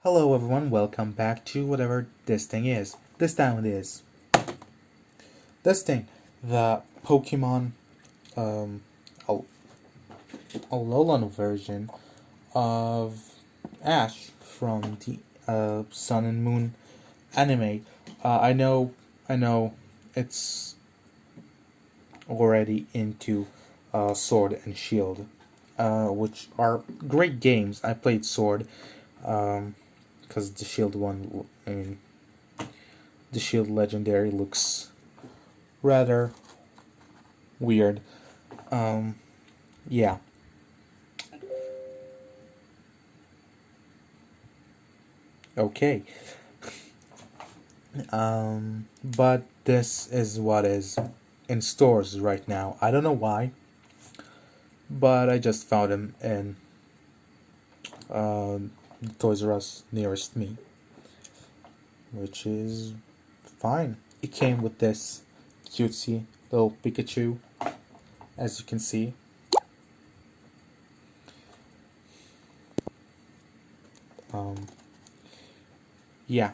Hello everyone, welcome back to whatever this thing is. This time it is. This thing, the Pokemon um, Al- Alolan version of Ash from the Sun and Moon anime. I know, it's already into Sword and Shield, which are great games. I played Sword, because the Shield one, I mean, the Shield Legendary looks rather weird. Um, yeah. Okay. But this is what is in stores right now. I don't know why, but I just found them in Toys R Us nearest me, which is fine. It came with this cutesy little Pikachu, as you can see. Um, yeah.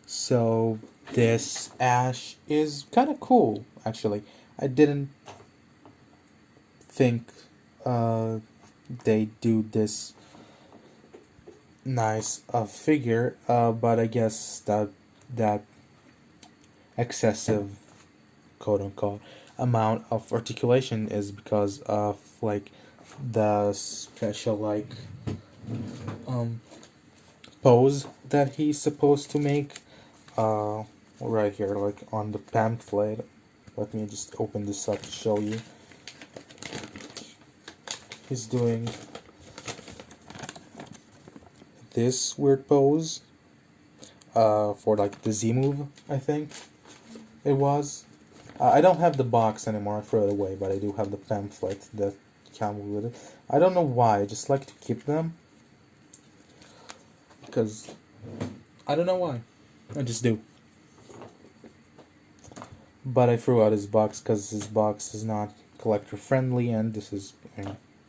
So this Ash is kind of cool, actually. I didn't think uh, they do this nice figure, but I guess that excessive, quote unquote, amount of articulation is because of like the special um pose that he's supposed to make. Right here, like on the pamphlet. Let me just open this up to show you. He's doing this weird pose for like the Z move, I think it was. I don't have the box anymore, I threw it away, but I do have the pamphlet that came with it. I don't know why, I just like to keep them. Because I don't know why. I just do. But I threw out his box because his box is not collector friendly, and this is,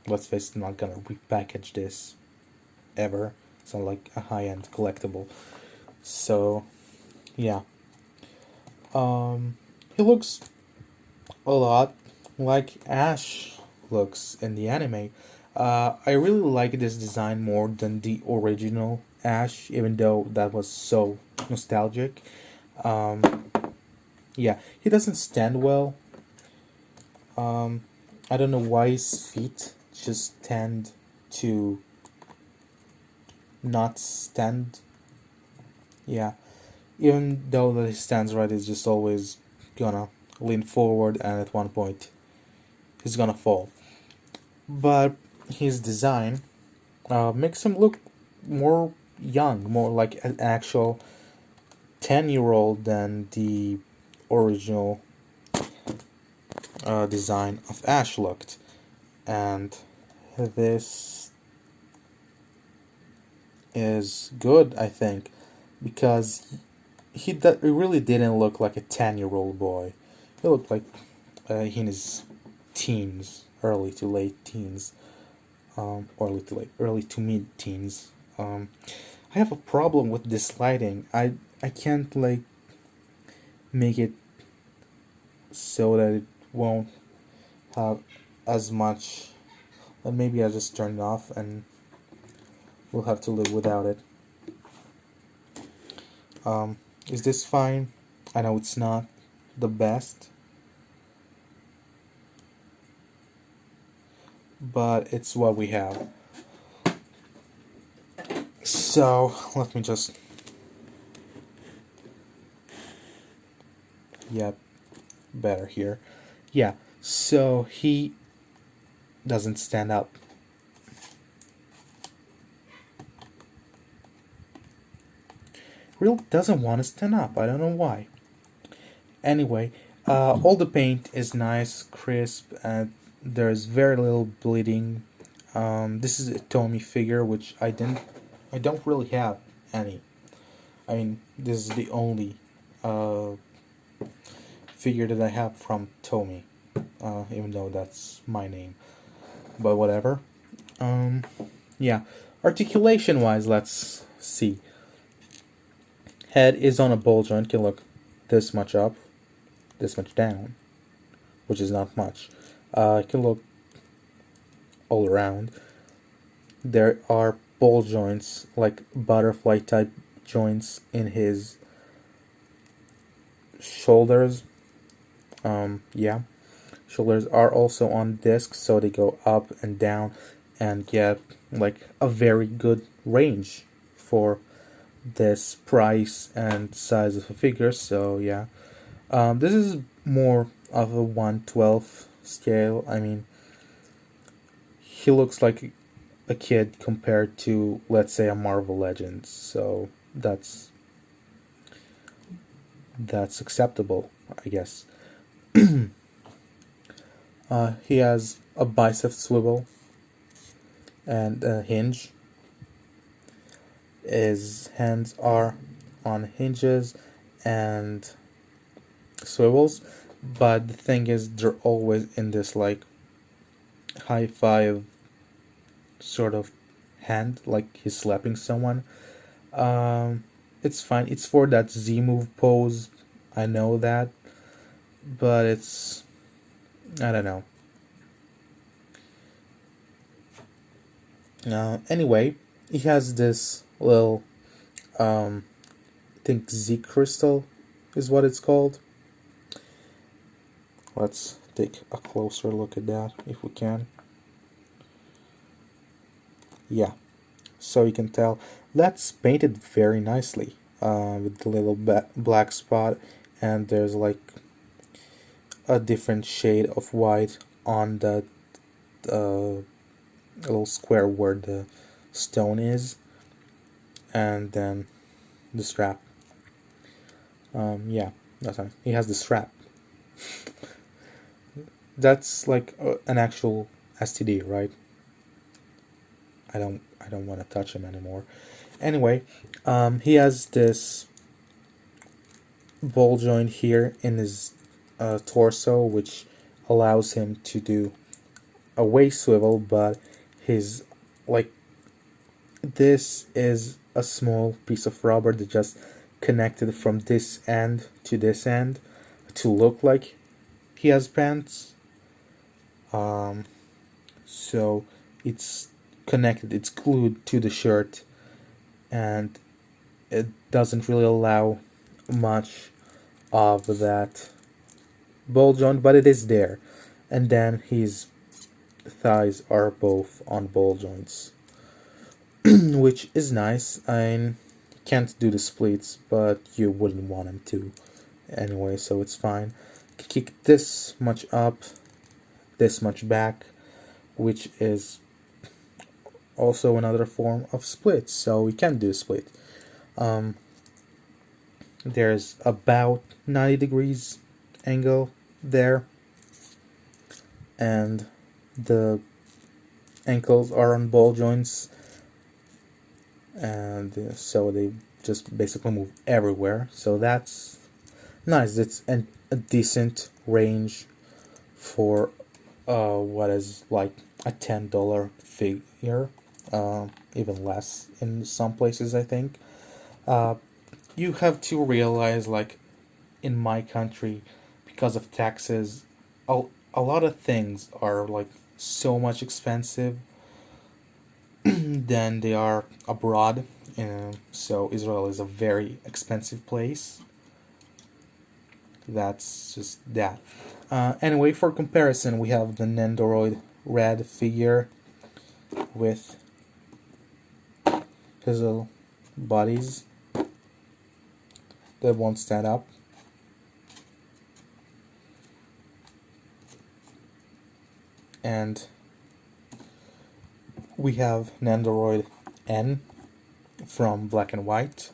let's face it, I'm not gonna repackage this ever. It's not like a high end collectible. So, yeah. He looks a lot like Ash looks in the anime. I really like this design more than the original Ash, even though that was so nostalgic. Um, yeah, he doesn't stand well. Um, I don't know why his feet just tend to not stand. Yeah, even though that he stands right, he's just always gonna lean forward, and at one point he's gonna fall. But his design makes him look more young, more like an actual 10-year-old than the original design of Ash looked. And this is good, I think, because he really didn't look like a 10-year-old boy. He looked like in his teens, early to late teens, early to mid teens. I have a problem with this lighting. I can't like make it so that it won't have as much. Maybe I just turn it off and we'll have to live without it. Is this fine? I know it's not the best, but it's what we have. So let me just. Yep, better here. Yeah, so he doesn't stand up. Real doesn't want to stand up. I don't know why. Anyway, all the paint is nice, crisp, and there's very little bleeding. This is a Tomy figure, which I don't really have any. I mean, this is the only uh, figure that I have from Tomy, even though that's my name. But whatever. Um, Yeah, articulation wise, let's see. Head is on a ball joint, can look this much up, this much down, which is not much. It can look all around. There are ball joints, like butterfly type joints in his shoulders. Yeah, shoulders are also on discs, so they go up and down and get like a very good range for this price and size of a figure. So yeah, this is more of a 1/12 scale. I mean, he looks like a kid compared to, let's say, a Marvel Legends. So that's acceptable, I guess. He has a bicep swivel and a hinge. His hands are on hinges and swivels, but the thing is, they're always in this like high five sort of hand, like he's slapping someone. It's fine. It's for that Z move pose. I know that, but it's, I don't know. Anyway, he has this little, I think Z crystal is what it's called. Let's take a closer look at that if we can. Yeah, so you can tell that's painted very nicely with the little black spot, and there's like a different shade of white on the little square where the stone is, and then the strap. Yeah, that's nice. He has the strap. That's like an actual STD, right? I don't want to touch him anymore. Anyway, he has this ball joint here in his torso, which allows him to do a waist swivel, but his like this is a small piece of rubber that just connected from this end to this end to look like he has pants. So it's connected, it's glued to the shirt, and it doesn't really allow much of that ball joint, but it is there. And then his thighs are both on ball joints, which is nice. I can't do the splits, but you wouldn't want him to anyway, so it's fine. Kick this much up, this much back, which is also another form of split, so we can do a split. There's about 90 degrees angle there, and the ankles are on ball joints, and so they just basically move everywhere, so that's nice. It's a decent range for what is like a $10 figure, even less in some places, I think. You have to realize, like, in my country, because of taxes, a lot of things are like so much expensive than they are abroad. So Israel is a very expensive place. That's just that. Anyway, for comparison, we have the Nendoroid red figure with his little bodies that won't stand up. And we have Nendoroid N from Black and White,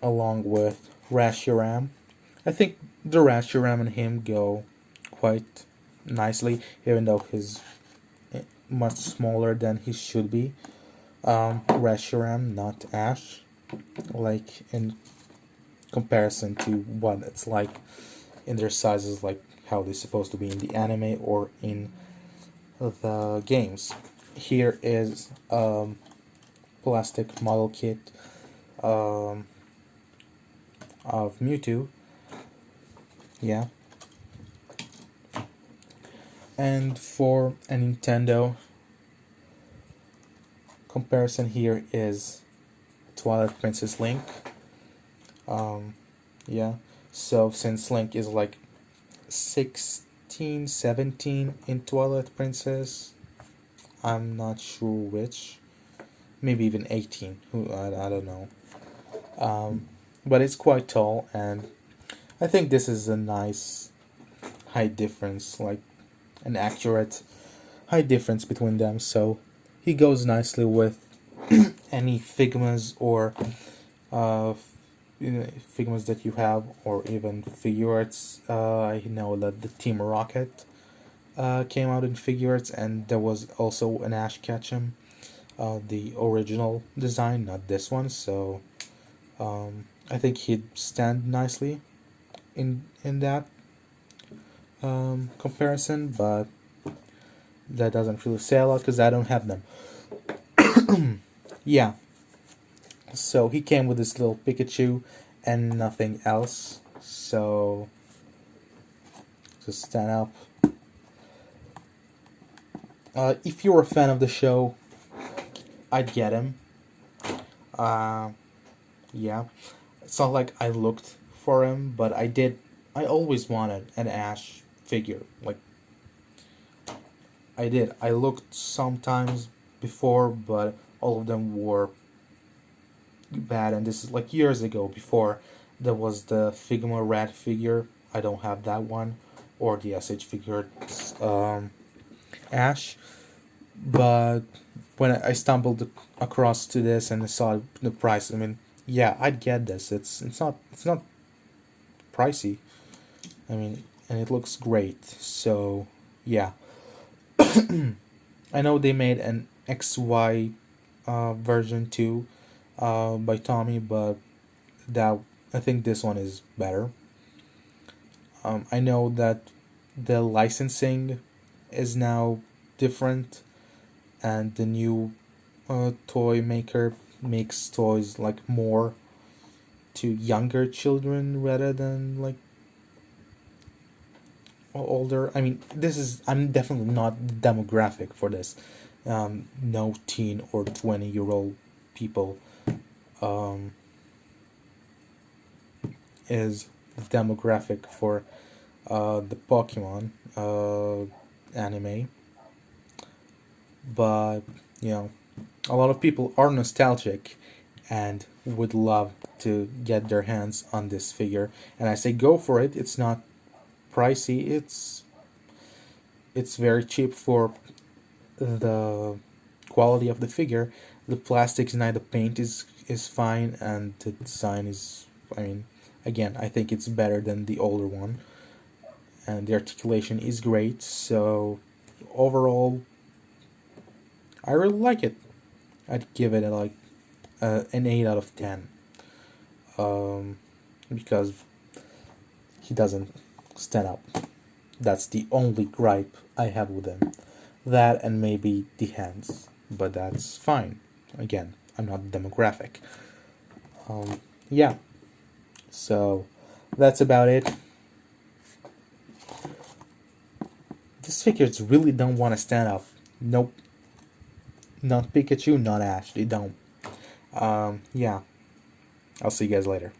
along with Rashiram. I think the Rashiram and him go quite nicely, even though he's much smaller than he should be. Rashiram, not Ash, like in comparison to what it's like in their sizes, like how they're supposed to be in the anime or in the games. here is plastic model kit um, of Mewtwo. Yeah. And for a Nintendo comparison, here is Twilight Princess Link. Yeah. So since Link is like 16, 17 in Twilight Princess, I'm not sure which. Maybe even 18. I don't know. But it's quite tall, and I think this is a nice height difference, like an accurate height difference between them. So he goes nicely with any Figmas or uh, Figmas that you have, or even figures. I know that the Team Rocket came out in figures, and there was also an Ash Ketchum, the original design, not this one. So I think he'd stand nicely in that comparison, but that doesn't really say a lot because I don't have them. Yeah, so he came with this little Pikachu and nothing else. So just stand up. If you're a fan of the show, I'd get him. Yeah, it's not like I looked for him, but I did. I always wanted an Ash figure. Like I did. I looked sometimes before, but all of them were bad. And this is like years ago. Before there was the Figma Red figure. I don't have that one, or the SH figure Ash. But when I stumbled across to this and I saw the price, I mean, yeah, I'd get this. It's not pricey. I mean, and it looks great. So yeah, I know they made an XY version too by Tomy, but that I think this one is better. I know that the licensing is now different, and the new toy maker makes toys like more to younger children rather than like older. I mean, I'm definitely not the demographic for this. No teen or 20-year-old people um, is the demographic for the Pokemon anime. But you know, a lot of people are nostalgic and would love to get their hands on this figure. And I say go for it. It's not pricey. It's very cheap for the quality of the figure. The plastic is nice, the paint is fine, and the design is, I mean, again, I think it's better than the older one, and the articulation is great. So overall, I really like it. I'd give it like an 8 out of 10, because he doesn't stand up. That's the only gripe I have with him. That and maybe the hands, but that's fine. Again, I'm not demographic. Yeah, so that's about it. These figures really don't want to stand up. Nope. Not Pikachu, not Ash. They don't. Yeah. I'll see you guys later.